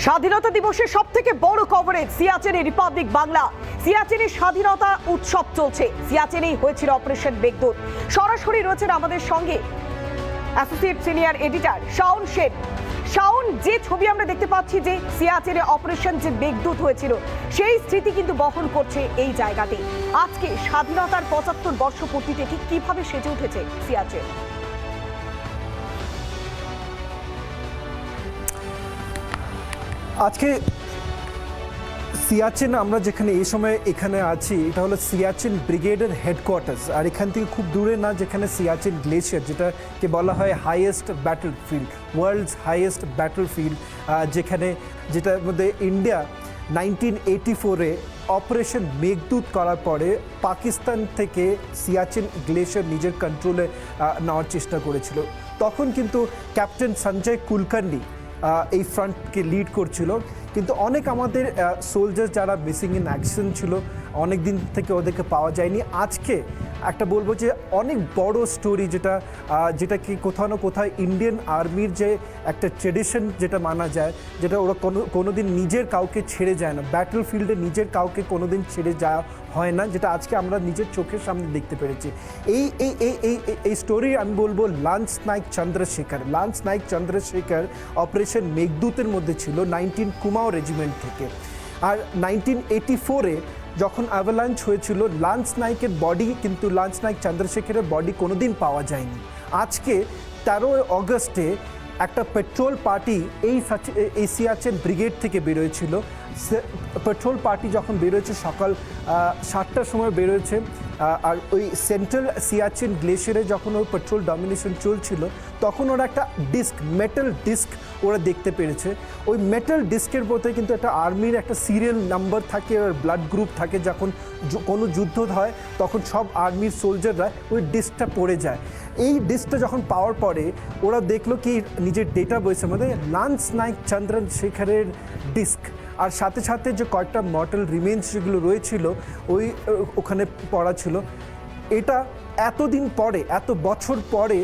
স্বাধীনতা দিবসের সবথেকে বড় কভারেজ সিয়াচেনে রিপাবলিক বাংলা। সিয়াচেনে স্বাধীনতা উৎসব চলছে। সিয়াচেনেই হয়েছিল অপারেশন মেঘদূত। সরাসরি রয়েছেন আমাদের সঙ্গে associate senior editor Shaon Sen. Shaon, যে ছবি আমরা দেখতে পাচ্ছি যে সিয়াচেনে অপারেশন যে মেঘদূত হয়েছিল সেই স্মৃতি কিন্তু বহন করছে এই জায়গাতে। আজকে স্বাধীনতার ৭৫ বর্ষপূর্তিতে ঠিক কিভাবে সেজে উঠেছে সিয়াচেন? আজকে সিয়াচেন আমরা যেখানে এই সময় এখানে আছি, এটা হলো সিয়াচেন ব্রিগেডের হেডকোয়ার্টার্স। আর এখান থেকে খুব দূরে না, যেখানে সিয়াচেন গ্লেশিয়ার, যেটাকে বলা হয় highest battle field, world's highest battle field, যেটার মধ্যে ইন্ডিয়া 1984-এ অপারেশন মেঘদূত করার পরে পাকিস্তান থেকে সিয়াচেন গ্লেশিয়ার নিজের কন্ট্রোলে নেওয়ার চেষ্টা করেছিল। তখন কিন্তু ক্যাপ্টেন সঞ্জয় কুলকার্নি এই ফ্রন্টকে লিড করছিল। কিন্তু অনেক আমাদের সোলজার যারা মিসিং ইন অ্যাকশন ছিল, অনেক দিন থেকে ওদেরকে পাওয়া যায়নি। আজকে একটা বলবো যে অনেক বড় স্টোরি, যেটা কি কোথাও না কোথাও ইন্ডিয়ান আর্মির যে একটা ট্রেডিশন যেটা মানা যায়, যেটা ওরা কোনোদিন নিজের কাউকে ছেড়ে যায় না, ব্যাটল ফিল্ডে নিজের কাউকে কোনোদিন ছেড়ে যাওয়া হয় না, যেটা আজকে আমরা নিজের চোখের সামনে দেখতে পেরেছি। এই স্টোরি আমি বলবো লান্স নাইক চন্দ্রশেখর অপারেশন মেঘদূতের মধ্যে ছিল 19 কুমাও রেজিমেন্ট থেকে। আর 1984-এ যখন অ্যাভালাঞ্চ হয়েছিল, লান্স নাইকের বডি, কিন্তু লান্স নাইক চন্দ্রশেখরের বডি কোনোদিন পাওয়া যায়নি। আজকে 13 অগস্টে একটা পেট্রোল পার্টি এই সিয়াচেন ব্রিগেড থেকে বেরোয়েছিল। পেট্রোল পার্টি যখন বেরোয়েছে সকাল 7টার সময় বেরোয়েছে। আর ওই সেন্ট্রাল সিয়াচেন গ্লেশিয়ারে যখন ওই পেট্রোল ডমিনেশন চলছিল, তখন ওরা একটা মেটাল ডিস্ক ওরা দেখতে পেরেছে। ওই মেটাল ডিস্কের মধ্যে কিন্তু একটা আর্মির একটা সিরিয়াল নাম্বার থাকে, আর ব্লাড গ্রুপ থাকে। যখন কোনো যুদ্ধ হয় তখন সব আর্মির সোলজাররা ওই ডিস্কটা পড়ে যায়। এই ডিস্কটা যখন পাওয়ার পরে ওরা দেখলো কি নিজের ডেটাবেসের মধ্যে লান্স নাইক চন্দ্রশেখরের ডিস্ক, আর সাথে সাথে যে কয়েকটা মর্টাল রিমেন্স যেগুলো রয়েছিল ওখানে পড়া ছিল। এটা এতদিন পরে, এত বছর পরে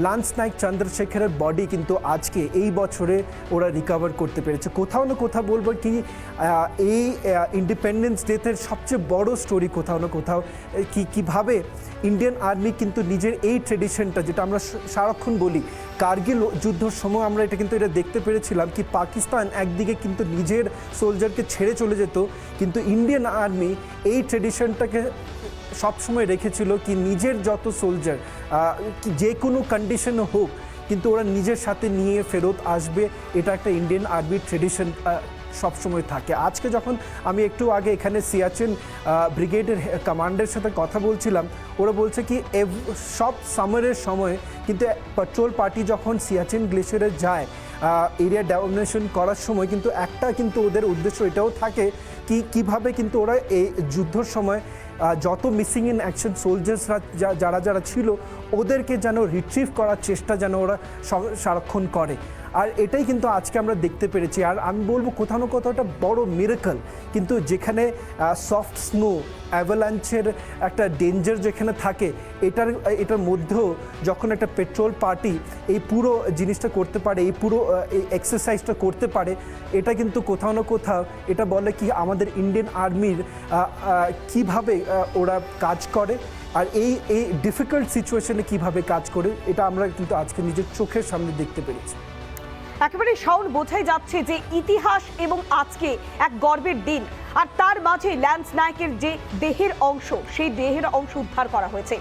লান্স নাইক চন্দ্রশেখরের বডি কিন্তু আজকে এই বছরে ওরা রিকভার করতে পেরেছে। কোথাও না কোথাও বলবো কি এই ইন্ডিপেন্ডেন্স ডেতের সবচেয়ে বড় স্টোরি কোথাও না কোথাও কীভাবে ইন্ডিয়ান আর্মি কিন্তু নিজের এই ট্রেডিশনটা, যেটা আমরা সারাক্ষণ বলি, কার্গিল যুদ্ধের সময় আমরা এটা দেখতে পেরেছিলাম কি পাকিস্তান একদিকে কিন্তু নিজের সোলজারকে ছেড়ে চলে যেত, কিন্তু ইন্ডিয়ান আর্মি এই ট্রেডিশনটাকে সবসময় রেখেছিল কি নিজের যত সোলজার যে কোনো কন্ডিশনে হোক, কিন্তু ওরা নিজের সাথে নিয়ে ফেরত আসবে। এটা একটা ইন্ডিয়ান আর্মির ট্রেডিশন সবসময় থাকে। আজকে যখন আমি একটু আগে এখানে সিয়াচেন ব্রিগেডের কমান্ডের সাথে কথা বলছিলাম, ওরা বলছে কি সব সামারের সময় কিন্তু পেট্রোল পার্টি যখন সিয়াচেন গ্লেশিয়ারে যায় এরিয়া ডমিনেশন করার সময়, কিন্তু ওদের উদ্দেশ্য এটাও থাকে কি কীভাবে কিন্তু ওরা এই যুদ্ধর সময় যত মিসিং ইন অ্যাকশন সোলজার্সরা যারা ছিল ওদেরকে যেন রিট্রিভ করার চেষ্টা যেন ওরা সারাক্ষণ করে। আর এটাই কিন্তু আজকে আমরা দেখতে পেরেছি। আর আমি বলবো কোথাও না কোথাও একটা বড় মিরাকল, কিন্তু যেখানে সফট স্নো, অ্যাভালাঞ্চের একটা ডেঞ্জার যেখানে থাকে, এটার মধ্যেও যখন একটা পেট্রোল পার্টি এই পুরো জিনিসটা করতে পারে, এই পুরো এই এক্সারসাইজটা করতে পারে, এটা কিন্তু কোথাও না কোথাও এটা বলে কি আমাদের ইন্ডিয়ান আর্মির কিভাবে ওরা কাজ করে, আর এই ডিফিকাল্ট সিচুয়েশনে কিভাবে কাজ করে, এটা আমরা কিন্তু আজকে নিজের চোখের সামনে দেখতে পেরেছি। একেবারে শাওন, বোঝাই যাচ্ছে যে ইতিহাস এবং আজকে এক গর্বের দিন। আর তার মাঝে ল্যান্স নায়কের যে দেহের অংশ, সেই দেহের অংশ উদ্ধার করা হয়েছে।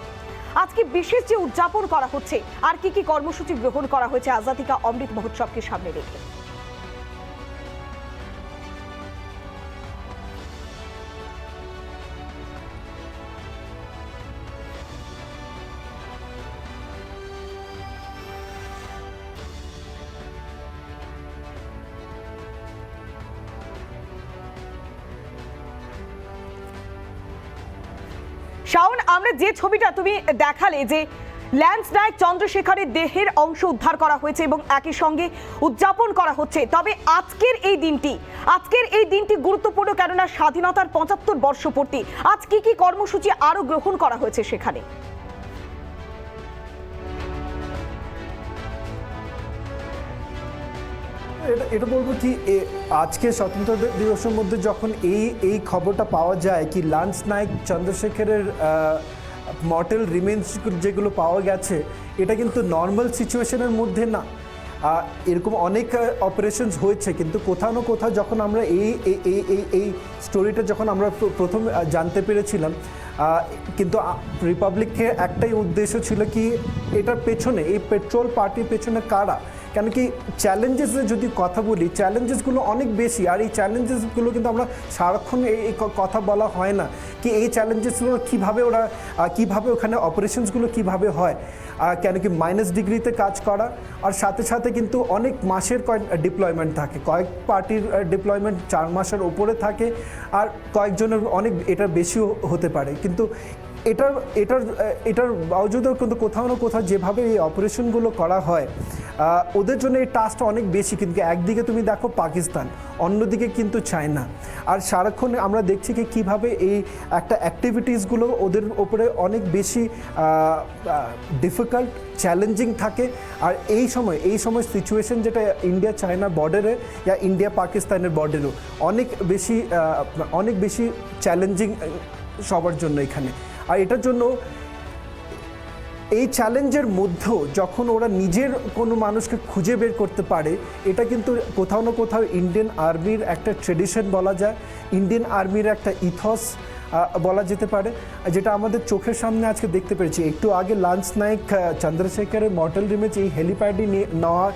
আজকে বিশেষ যে উদযাপন করা হচ্ছে, আর কি কর্মসূচি গ্রহণ করা হয়েছে আজাদী কা অমৃত মহোৎসবকে সামনে রেখে? শাওন, আমরা যে ছবিটা তুমি দেখালে যে ল্যান্স নায়ক চন্দ্রশেখরের দেহের অংশ উদ্ধার করা হয়েছে এবং একই সঙ্গে উদযাপন করা হচ্ছে, তবে আজকের এই দিনটি গুরুত্বপূর্ণ, কেননা স্বাধীনতার ৭৫ বর্ষপূর্তি। আজ কি কর্মসূচি আরো গ্রহণ করা হয়েছে সেখানে? এটা বলবো কি আজকে স্বতন্ত্র দিবসের মধ্যে যখন এই খবরটা পাওয়া যায় কি লান্স নাইক চন্দ্রশেখরের মর্টাল রিমেন্স যেগুলো পাওয়া গেছে, এটা কিন্তু নর্মাল সিচুয়েশনের মধ্যে না। এরকম অনেক অপারেশনস হয়েছে, কিন্তু কোথাও না কোথাও যখন আমরা এই স্টোরিটা যখন আমরা প্রথম জানতে পেরেছিলাম, কিন্তু রিপাবলিকের একটাই উদ্দেশ্য ছিল কি এটার পেছনে, এই পেট্রোল পার্টির পেছনে কারা। কেন কি চ্যালেঞ্জেসের যদি কথা বলি, চ্যালেঞ্জেসগুলো অনেক বেশি, আর এই চ্যালেঞ্জেসগুলো কিন্তু আমরা সারাক্ষণ এই কথা বলা হয় না কি এই চ্যালেঞ্জেসগুলো কীভাবে ওখানে অপারেশনসগুলো কীভাবে হয়। কেন কি -ডিগ্রিতে কাজ করা, আর সাথে সাথে কিন্তু অনেক মাসের ডিপ্লয়মেন্ট থাকে, কয়েক পার্টির ডিপ্লয়মেন্ট 4 মাসের ওপরে থাকে, আর কয়েকজনের অনেক এটার বেশিও হতে পারে। কিন্তু এটার বাবজুদেও কিন্তু কোথাও না কোথাও যেভাবে এই অপারেশনগুলো করা হয়, ওদের জন্য এই টাস্কটা অনেক বেশি। কিন্তু একদিকে তুমি দেখো পাকিস্তান, অন্যদিকে কিন্তু চায়না, আর সারাক্ষণ আমরা দেখছি কি কীভাবে এই একটা অ্যাক্টিভিটিসগুলো ওদের ওপরে অনেক বেশি ডিফিকাল্ট, চ্যালেঞ্জিং থাকে। আর এই সময় সিচুয়েশন যেটা ইন্ডিয়া চায়না বর্ডারে বা ইন্ডিয়া পাকিস্তানের বর্ডারেও অনেক বেশি চ্যালেঞ্জিং সবার জন্য এখানে। আর এটার জন্য এই চ্যালেঞ্জের মধ্যেও যখন ওরা নিজের কোনো মানুষকে খুঁজে বের করতে পারে, এটা কিন্তু কোথাও না কোথাও ইন্ডিয়ান আর্মির একটা ট্রেডিশন বলা যায়, ইন্ডিয়ান আর্মির একটা ইথস বলা যেতে পারে, যেটা আমাদের চোখের সামনে আজকে দেখতে পেরেছি। একটু আগে লান্স নাইক চন্দ্রশেখরের মর্টাল রিমেজ এই হেলিপ্যাডে নেওয়া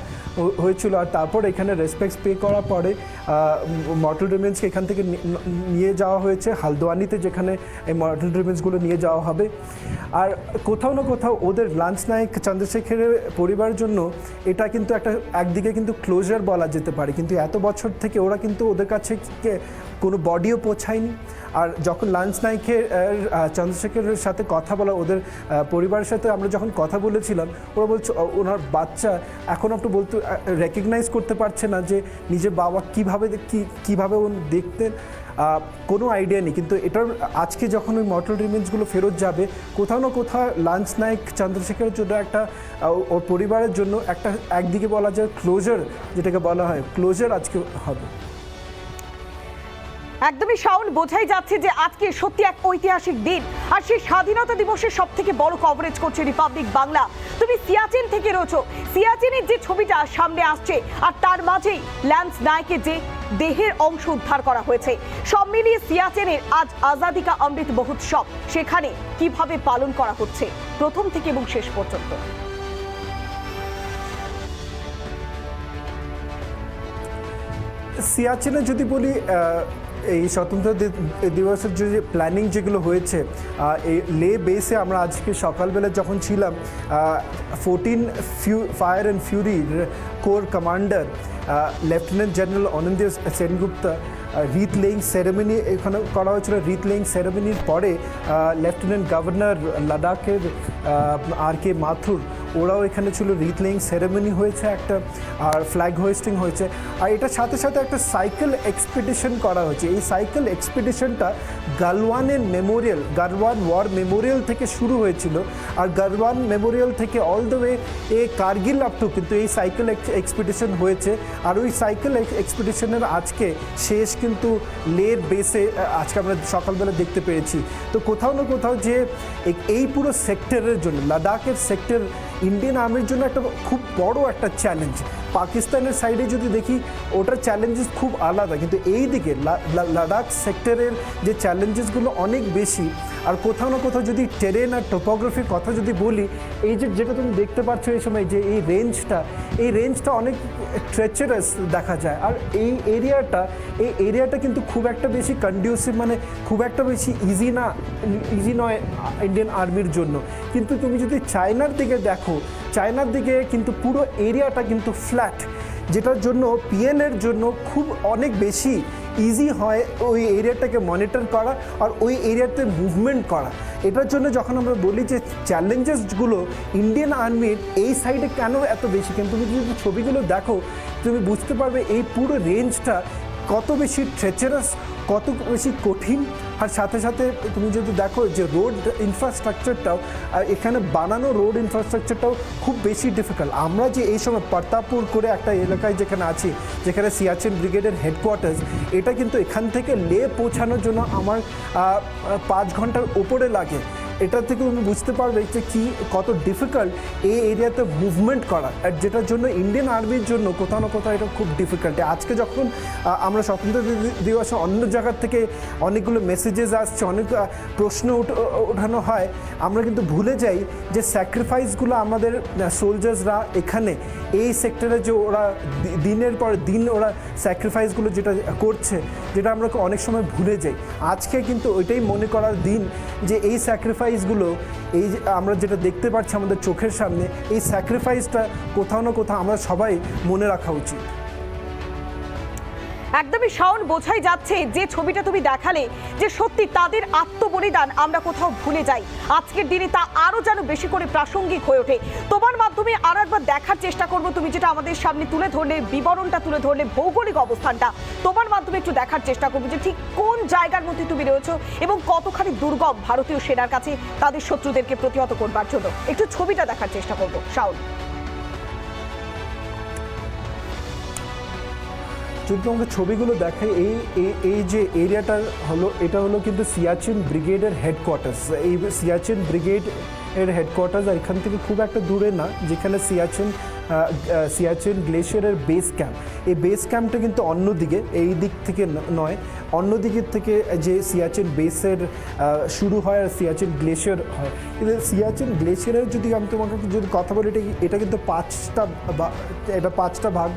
হয়েছিল, আর তারপর এখানে রেসপেক্টস পে করার পরে মর্টাল রিমেজকে এখান থেকে নিয়ে যাওয়া হয়েছে হালদোয়ানিতে, যেখানে এই মর্টাল রিমেজগুলো নিয়ে যাওয়া হবে। আর কোথাও না কোথাও ওদের লান্স নাইক চন্দ্রশেখরের পরিবারের জন্য এটা কিন্তু একদিকে কিন্তু ক্লোজার বলা যেতে পারে, কিন্তু এত বছর থেকে ওরা কিন্তু ওদের কাছে কোনো বডিও পৌঁছায়নি। আর যখন লান্স নাইকের চন্দ্রশেখরের সাথে কথা বলা, ওদের পরিবারের সাথে আমরা যখন কথা বলেছিলাম, ওরা বলছে ওনার বাচ্চা এখন একটু বলতে রেকগনাইজ করতে পারছে না যে নিজের বাবা কীভাবে দেখতেন, কোনো আইডিয়া নেই। কিন্তু এটার আজকে যখন ওই মর্টাল রিমেন্সগুলো ফেরত যাবে, কোথাও না কোথাও লান্স নাইক চন্দ্রশেখরের জন্য ওর পরিবারের জন্য একদিকে বলা যায় ক্লোজার, যেটাকে বলা হয় ক্লোজার আজকে হবে। একদমই শাওন, বোঝাই যাচ্ছে যে আজকে সত্যি এক ঐতিহাসিক দিন। আর সেই স্বাধীনতা দিবসের সব থেকে বড় কভারেজ করছে রিপাবলিক বাংলা। তুমি সিয়াচেন থেকে রয়েছো, সিয়াচেনের যে ছবিটা সামনে আসছে, আর তার মাঝেই লান্স নাইকের যে দেহের অংশ উদ্ধার করা হয়েছে, সব মিলিয়ে সিয়াচেনের আজ আজাদি কা অমৃত মহোৎসব সেখানে কিভাবে পালন করা হচ্ছে প্রথম থেকে এবং শেষ পর্যন্ত। সিয়াচেনে যদি বলি, এই স্বতন্ত্র দিবসের যে প্ল্যানিং যেগুলো হয়েছে, এই লে বেসে আমরা আজকে সকালবেলা যখন ছিলাম, 14 fire and Fury core commander lieutenant general Anindya Sengupta রিথ laying ceremony এখানে করা হয়েছিল। রিথ লেইং সেরেমনির পরে লেফটেন্যান্ট গভর্নর লাদাখের RK মাথুর, ওরাও এখানে ছিল। রিথ লেইং সেরেমনি হয়েছে একটা, আর ফ্ল্যাগ হোয়েস্টিং হয়েছে। আর এটার সাথে সাথে একটা সাইকেল এক্সপিডিশন করা হয়েছে। এই সাইকেল এক্সপিডিশনটা গালওয়ানের মেমোরিয়াল, গালওয়ান ওয়ার মেমোরিয়াল থেকে শুরু হয়েছিল, আর গালওয়ান মেমোরিয়াল থেকে all the way Kargil up to কিন্তু এই সাইকেল এক্সপিডিশন হয়েছে। আর ওই সাইকেল এক্সপিডিশনের আজকে শেষ কিন্তু লের বেসে আজকে আমরা সকালবেলা দেখতে পেরেছি। তো কোথাও না কোথাও যে এই পুরো সেক্টরের জন্য, লাদাখের সেক্টর ইন্ডিয়ান আর্মির জন্য একটা খুব বড় একটা চ্যালেঞ্জ। পাকিস্তানের সাইডে যদি দেখি, ওটার চ্যালেঞ্জেস খুব আলাদা, কিন্তু এই দিকে লাদাখ সেক্টরের যে চ্যালেঞ্জেসগুলো অনেক বেশি। আর কোথাও না কোথাও যদি টেরেন আর টোপোগ্রাফির কথা যদি বলি, এই যেটা তুমি দেখতে পাচ্ছ এই সময় যে এই রেঞ্জটা অনেক ট্রেচারাস দেখা যায়। আর এই এরিয়াটা কিন্তু খুব একটা বেশি কন্ডিউসিভ, মানে খুব একটা বেশি ইজি নয় ইন্ডিয়ান আর্মির জন্য। কিন্তু তুমি যদি চায়নার দিকে দেখো, চায়নার দিকে কিন্তু পুরো এরিয়াটা কিন্তু ফ্ল্যাট, যেটার জন্য পিএলের জন্য খুব অনেক বেশি ইজি হয় ওই এরিয়াটাকে মনিটর করা আর ওই এরিয়াতে মুভমেন্ট করা। এটার জন্য যখন আমরা বলি যে চ্যালেঞ্জেসগুলো ইন্ডিয়ান আর্মির এই সাইডে কেন এত বেশি, কিন্তু তুমি যদি ছবিগুলো দেখো তুমি বুঝতে পারবে এই পুরো রেঞ্জটা কত বেশি ট্রেচারাস, কত বেশি কঠিন, আর সাথে সাথে তুমি যদি দেখো যে রোড ইনফ্রাস্ট্রাকচারটাও এখানে বানানো রোড ইনফ্রাস্ট্রাকচারটাও খুব বেশি ডিফিকাল্ট। আমরা যে এই সময় প্রতাপপুর করে একটা এলাকায় যেখানে আছি, যেখানে সিয়াচেন ব্রিগেডের হেডকোয়ার্টার্স, এটা কিন্তু এখান থেকে লে পৌঁছানোর জন্য আমার 5 ঘন্টার ওপরে লাগে। এটা থেকে তুমি বুঝতে পারবে যে কি কত ডিফিকাল্ট এই এরিয়াতে মুভমেন্ট করা, আর যেটার জন্য ইন্ডিয়ান আর্মির জন্য কোথাও না কোথাও এটা খুব ডিফিকাল্ট। আজকে যখন আমরা স্বতন্ত্র দিবসে অন্য জায়গার থেকে অনেকগুলো মেসেজেস আসছে, অনেক প্রশ্ন ওঠানো হয়, আমরা কিন্তু ভুলে যাই যে স্যাক্রিফাইসগুলো আমাদের সোলজার্সরা এখানে এই সেক্টরে যে ওরা দিনের পর দিন ওরা স্যাক্রিফাইসগুলো যেটা করছে, যেটা আমরা অনেক সময় ভুলে যাই। আজকে কিন্তু ওইটাই মনে করার দিন যে এই স্যাক্রিফাইসগুলো, এই যে আমরা যেটা দেখতে পাচ্ছি আমাদের চোখের সামনে, এই স্যাক্রিফাইসটা কোথাও না কোথাও আমরা সবাই মনে রাখা উচিত। একদমই শাওন, বোঝাই যাচ্ছে যে ছবিটা তুমি দেখালে যে সত্যি তাদের আত্মবলিদান আমরা কোথাও ভুলে যাই। আজকের দিনে তা আরো যেন বেশি করে প্রাসঙ্গিক হয়ে ওঠে। তোমার মাধ্যমে আরো একবার দেখার চেষ্টা করব, তুমি যেটা আমাদের সামনে তুলে ধরলে, বিবরণটা তুলে ধরলে, ভৌগোলিক অবস্থানটা তোমার মাধ্যমে একটু দেখার চেষ্টা করবো যে ঠিক কোন জায়গার মধ্যে তুমি রয়েছো এবং কতখানি দুর্গম ভারতীয় সেনার কাছে তাদের শত্রুদেরকে প্রতিহত করবার জন্য। একটু ছবিটা দেখার চেষ্টা করবো শাওন। যদি তোমাকে ছবিগুলো দেখাই, এই যে এরিয়াটা হলো, এটা হলো কিন্তু সিয়াচেন ব্রিগেডের হেডকোয়ার্টার্স। এই সিয়াচেন ব্রিগেড এর হেডকোয়ার্টার্স এখান থেকে খুব একটা দূরে না, যেখানে সিয়াচেন গ্লেশিয়ারের বেস ক্যাম্প। এই বেস ক্যাম্পটা কিন্তু অন্যদিকে, এই দিক থেকে নয়, অন্য দিকের থেকে যে সিয়াচেন বেসের শুরু হয় আর সিয়াচেন গ্লেশিয়ার হয়। কিন্তু সিয়াচেন গ্লেশিয়ারের যদি আমি তোমাকে যদি কথা বলি, এটা কিন্তু পাঁচটা ভাগ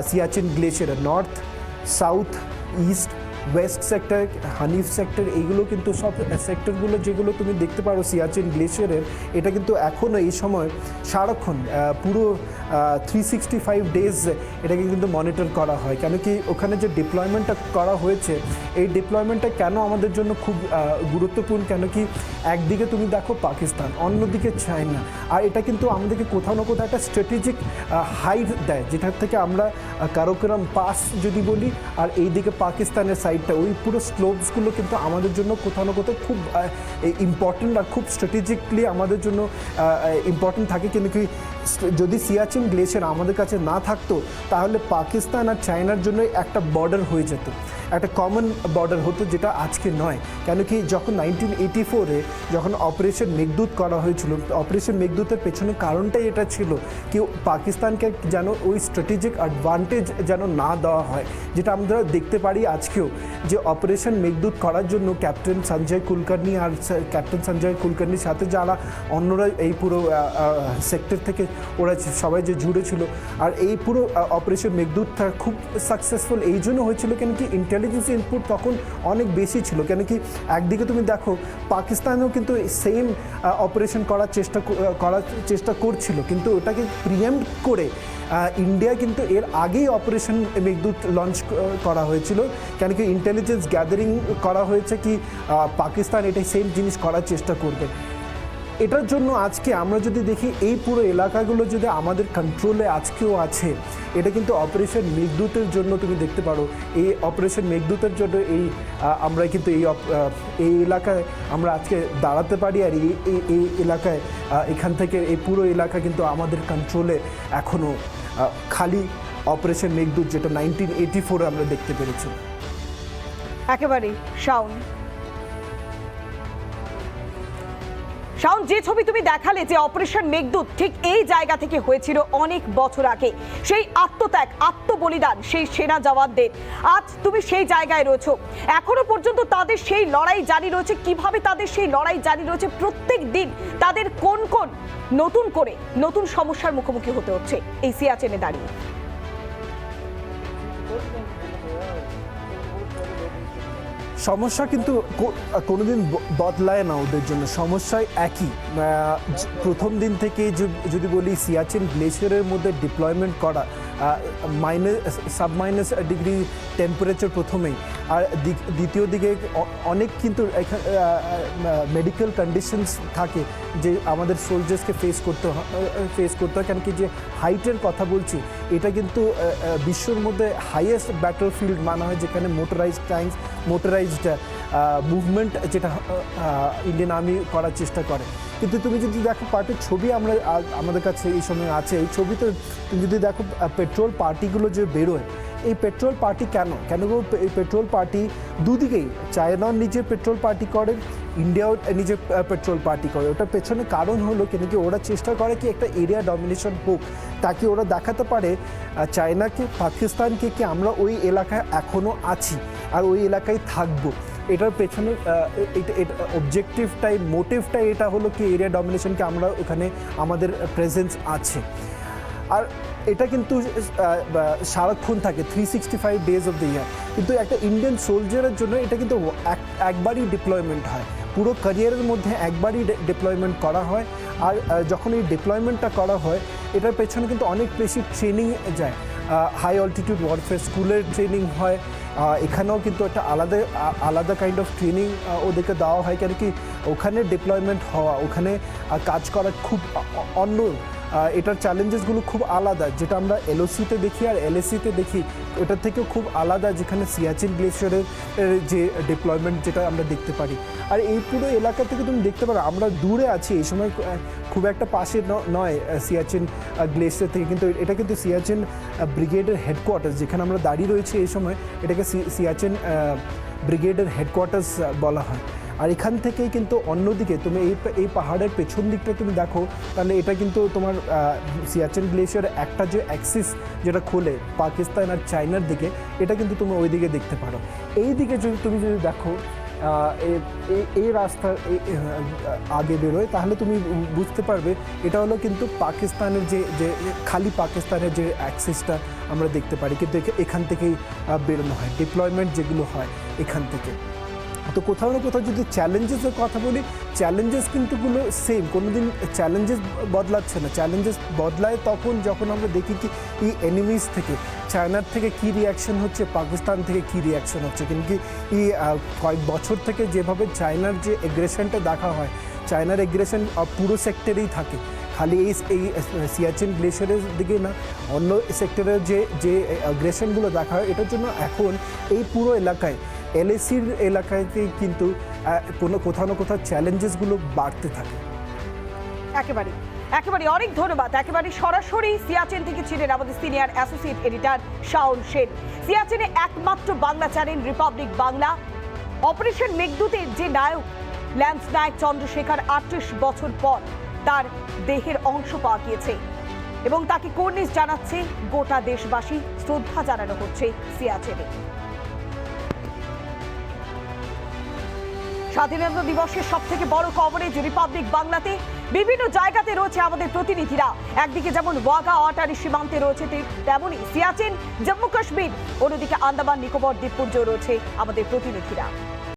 সিয়াচেন গ্লেশিয়ারের, north, south, east, west sector, Hanif sector, এইগুলো কিন্তু সব সেক্টরগুলো যেগুলো তুমি দেখতে পারো সিয়াচেন গ্লেশিয়ারের, এটা কিন্তু এখনও এই সময় সারাক্ষণ পুরো 365 ডেজ এটাকে কিন্তু মনিটর করা হয়। কেন কি ওখানে যে ডিপ্লয়মেন্টটা করা হয়েছে, এই ডিপ্লয়মেন্টটা কেন আমাদের জন্য খুব গুরুত্বপূর্ণ, কেন কি একদিকে তুমি দেখো পাকিস্তান, অন্যদিকে চায়না, আর এটা কিন্তু আমাদেরকে কোথাও না কোথাও একটা স্ট্র্যাটেজিক হাইড দেয়, যেটার থেকে আমরা কারাকোরাম পাস যদি বলি, আর এইদিকে পাকিস্তানের সাইডটা, ওই পুরো স্লোপসগুলো কিন্তু আমাদের জন্য কোথাও না কোথাও খুব ইম্পর্টেন্ট আর খুব স্ট্র্যাটেজিকলি আমাদের জন্য ইম্পর্টেন্ট থাকে। কিন্তু কি যদি সিয়াচেন গ্লেশিয়ার আমাদের কাছে না থাকতো, তাহলে পাকিস্তান আর চায়নার জন্য একটা বর্ডার হয়ে যেত, একটা কমন বর্ডার হতো, যেটা আজকে নয়। কেন কি যখন 1984-এ যখন অপারেশন মেঘদূত করা হয়েছিল, অপারেশন মেঘদূতের পেছনে কারণটাই এটা ছিল কি পাকিস্তানকে যেন ওই স্ট্র্যাটেজিক অ্যাডভান্টেজ যেন না দেওয়া হয়, যেটা আমরা দেখতে পারি আজকেও, যে অপারেশন মেঘদূত করার জন্য ক্যাপ্টেন সঞ্জয় কুলকার্নি আর ক্যাপ্টেন সঞ্জয় কুলকার্নির সাথে যারা অন্যরা এই পুরো সেক্টর থেকে ওরা সবাই যে জুড়ে ছিল, আর এই পুরো অপারেশন মেঘদূতটা খুব সাকসেসফুল এই জন্য হয়েছিল কেন কি ইন্টেলিজেন্স ইনপুট তখন অনেক বেশি ছিল। কেন কি একদিকে তুমি দেখো পাকিস্তানেও কিন্তু সেম অপারেশন করার চেষ্টা করছিল, কিন্তু ওটাকে প্রিএম্প্ট করে ইন্ডিয়া কিন্তু এর আগেই অপারেশন মেঘদূত লঞ্চ করা হয়েছিল। কেন কি ইন্টেলিজেন্স গ্যাদারিং করা হয়েছে কি পাকিস্তান এটাই সেম জিনিস করার চেষ্টা করবে। এটার জন্য আজকে আমরা যদি দেখি এই পুরো এলাকাগুলো যদি আমাদের কন্ট্রোলে আজকেও আছে, এটা কিন্তু অপারেশন মেঘদূতের জন্য তুমি দেখতে পারো, এই অপারেশন মেঘদূতের জন্য আমরা কিন্তু এই এলাকায় আমরা আজকে দাঁড়াতে পারি, আর এই এলাকায় এখান থেকে এই পুরো এলাকা কিন্তু আমাদের কন্ট্রোলে এখনও খালি অপারেশন মেঘদূত, যেটা 1984 আমরা দেখতে পেরেছি। একেবারে শাওন, যে ছবি তুমি দেখালে যে অপারেশন মেঘদূত ঠিক এই জায়গা থেকে হয়েছিল অনেক বছর আগে, সেই আত্মত্যাগ, আত্মবলিদান সেই সেনা জওয়ানদের, আজ তুমি সেই জায়গায় রয়েছো, এখনো পর্যন্ত তাদের সেই লড়াই জারি রয়েছে। কিভাবে তাদের সেই লড়াই জারি রয়েছে, প্রত্যেক দিন তাদের কোন কোন নতুন সমস্যার মুখোমুখি হতে হচ্ছে এই সিয়াচেনে দাঁড়িয়ে। সমস্যা কিন্তু কোনোদিন বদলায় না ওদের জন্য, সমস্যাই একই। প্রথম দিন থেকে যদি বলি সিয়াচেন গ্লেশিয়ারের মধ্যে ডিপ্লয়মেন্ট করা, মাইনাস ডিগ্রি টেম্পারেচার প্রথমেই, আর দ্বিতীয় দিকে অনেক কিন্তু মেডিকেল কন্ডিশনস থাকে যে আমাদের সোলজার্সকে ফেস করতে হয়। কেন কি যে হাইটের কথা বলছি, এটা কিন্তু বিশ্বর মধ্যে হাইয়েস্ট ব্যাটল ফিল্ড মানা হয়, যেখানে মোটরাইজড ট্যাঙ্কস, মোটরাইজড মুভমেন্ট যেটা ইন্ডিয়ান আর্মি করার চেষ্টা করে। কিন্তু তুমি যদি দেখো পার্টির ছবি আমাদের কাছে এই সময় আছে, এই ছবিতে তুমি যদি দেখো পেট্রোল পার্টিগুলো যে বেরোয়, এই পেট্রোল পার্টি কেন এই পেট্রোল পার্টি দুদিকেই, চায়নাও নিজের পেট্রোল পার্টি করে, ইন্ডিয়াও নিজের পেট্রোল পার্টি করে। ওটার পেছনে কারণ হলো কেন কি ওরা চেষ্টা করে কি একটা এরিয়া ডমিনেশন হোক, তাকে ওরা দেখাতে পারে চায়নাকে, পাকিস্তানকে কি আমরা ওই এলাকায় এখনও আছি আর ওই এলাকায় থাকবো। এটার পেছনে অবজেক্টিভটাই, মোটিভটাই এটা হলো কি এরিয়া ডমিনেশনকে আমরা ওখানে আমাদের প্রেজেন্স আছে। আর এটা কিন্তু সারাক্ষণ থাকে 365 ডেজ অফ দ্য ইয়ার। কিন্তু একটা ইন্ডিয়ান সোলজারের জন্য এটা কিন্তু একবারই ডিপ্লয়মেন্ট হয়, পুরো ক্যারিয়ারের মধ্যে একবারই ডিপ্লয়মেন্ট করা হয়। আর যখন এই ডিপ্লয়মেন্টটা করা হয়, এটার পেছনে কিন্তু অনেক বেশি ট্রেনিং যায়, হাই অল্টিটিউড ওয়ারফেয়ার স্কুলের ট্রেনিং হয়, এখানেও কিন্তু একটা আলাদা কাইন্ড অফ ট্রেনিং ওদেরকে দেওয়া হয়। কেন কি ওখানে ডিপ্লয়মেন্ট হওয়া, ওখানে কাজ করা খুব অন্য, এটার চ্যালেঞ্জেসগুলো খুব আলাদা, যেটা আমরা এলওসিতে দেখি আর এলএসিতে দেখি, ওটার থেকেও খুব আলাদা, যেখানে সিয়াচিন গ্লেশিয়ারের যে ডিপ্লয়মেন্ট যেটা আমরা দেখতে পারি। আর এই পুরো এলাকা থেকে তুমি দেখতে পারো আমরা দূরে আছি, এই সময় খুব একটা পাশে নয় সিয়াচিন গ্লেশিয়ার থেকে, কিন্তু এটা কিন্তু সিয়াচিন ব্রিগেডের হেডকোয়ার্টার্স, যেখানে আমরা দাঁড়িয়ে রয়েছি এই সময়, এটাকে সিয়াচিন ব্রিগেডের হেডকোয়ার্টার্স বলা হয়। আর এখান থেকেই কিন্তু অন্যদিকে তুমি এই পাহাড়ের পেছন দিকটা তুমি দেখো, তাহলে এটা কিন্তু তোমার সিয়াচেন গ্লেশিয়ার একটা যে অ্যাক্সিস যেটা খোলে পাকিস্তান আর চায়নার দিকে, এটা কিন্তু তুমি ওই দিকে দেখতে পারো। এই দিকে তুমি যদি দেখো এই রাস্তার আগে বেরোয়, তাহলে তুমি বুঝতে পারবে এটা হলো কিন্তু পাকিস্তানের যে খালি পাকিস্তানের যে অ্যাক্সিসটা আমরা দেখতে পারি, কিন্তু এখান থেকেই বেরোনো হয়, ডিপ্লয়মেন্ট যেগুলো হয় এখান থেকে। তো কোথাও না কোথাও যদি চ্যালেঞ্জেসের কথা বলি, চ্যালেঞ্জেস কিন্তুগুলো সেম, কোনোদিন চ্যালেঞ্জেস বদলাচ্ছে না। চ্যালেঞ্জেস বদলায় তখন যখন আমরা দেখি কি এই এনিমিজ থেকে, চায়নার থেকে কী রিয়াকশন হচ্ছে, পাকিস্তান থেকে কী রিয়াকশন হচ্ছে। কিন্তু এই কয়েক বছর থেকে যেভাবে চায়নার যে এগ্রেশনটা দেখা হয়, চায়নার এগ্রেশন পুরো সেক্টরেই থাকে, খালি এই সিয়াচিন গ্লেশিয়ারের দিকে না, অন্য সেক্টরের যে অ্যাগ্রেশনগুলো দেখা হয়, এটার জন্য এখন এই পুরো এলাকায়, এলএসির এলাকাতে কিন্তু কোথাও না কোথাও চ্যালেঞ্জেসগুলো বাড়তে থাকে। একেবারে অনেক ধন্যবাদ। একেবারে সরাসরি সিয়াচেন থেকে ছিলেন আমাদের senior associate editor Shaon Sen. সিয়াচেনে একমাত্র Bangla channel Republic Bangla. Operation মেঘদূতের যে নায়ক ল্যান্স নায়ক চন্দ্রশেখর 38 বছর পর তার দেহের অংশ পাওয়া গিয়েছে এবং তাকে কর্নিশ জানাচ্ছে গোটা দেশবাসী, শ্রদ্ধা জানানো হচ্ছে সিয়াচেনে। স্বাধীনতা দিবসের সব থেকে বড় কভারেজ রিপাবলিক বাংলাতে। বিভিন্ন জায়গাতে রয়েছে আমাদের প্রতিনিধিরা, একদিকে যেমন ওয়াঘা অটারি সীমান্তে রয়েছে, তেমনই সিয়াচেন, জম্মু কাশ্মীর, অন্যদিকে আন্দামান নিকোবর দ্বীপপুঞ্জেও রয়েছে আমাদের প্রতিনিধিরা।